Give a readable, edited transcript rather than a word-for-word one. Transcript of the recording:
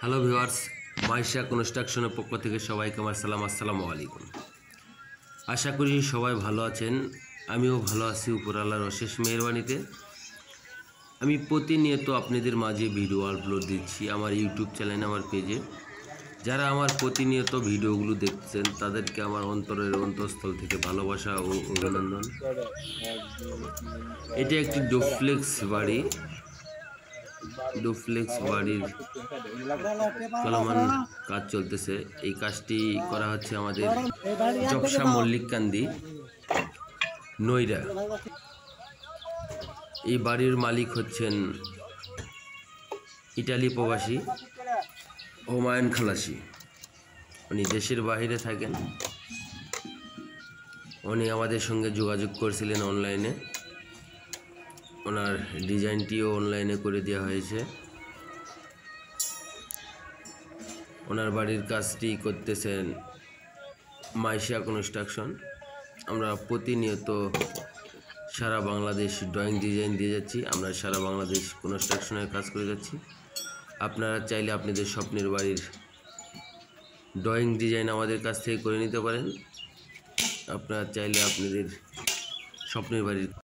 Hello viewers, Maisha কনস্ট্রাকশনের পক্ষ থেকে সবাইকে আমার সালাম। আসসালামু আলাইকুম। আশা করি সবাই ভালো আছেন। আমিও ভালো আছি উপর আল্লাহর অশেষ মেহেরবানিতে। আমি প্রতিনিয়ত আপনাদের মাঝে ভিডিও আপলোড দিচ্ছি আমার ইউটিউব চ্যানেলে, আমার পেজে। যারা আমার প্রতিনিয়ত ভিডিওগুলো দেখছেন তাদেরকে আমার অন্তরের অন্তঃস্থল থেকে ভালোবাসা ও অভিনন্দন। এটি একটি ডুপ্লেক্স বাড়ি। ডুপ্লেক্স বাড়ির চলমান কাজ চলতেছে। এই কাজটি করা হচ্ছে আমাদের চকসা মল্লিককান্দি নইরা। এই বাড়ির মালিক হচ্ছেন ইটালি প্রবাসী হুমায়ুন খালাসি। উনি দেশের বাইরে থাকেন। উনি আমাদের সঙ্গে যোগাযোগ করেছিলেন অনলাইনে। ওনার ডিজাইনটিও অনলাইনে করে দেওয়া হয়েছে। ওনার বাড়ির কাজটি করতেছেন মাইশা কনস্ট্রাকশন। আমরা প্রতিনিয়ত সারা বাংলাদেশ ড্রয়িং ডিজাইন দিয়ে যাচ্ছি। আমরা সারা বাংলাদেশ কনস্ট্রাকশনের কাজ করে যাচ্ছি। আপনারা চাইলে আপনাদের স্বপ্নের বাড়ির ড্রয়িং ডিজাইন আমাদের কাছ থেকে করে নিতে পারেন। আপনারা চাইলে আপনাদের স্বপ্নের বাড়ির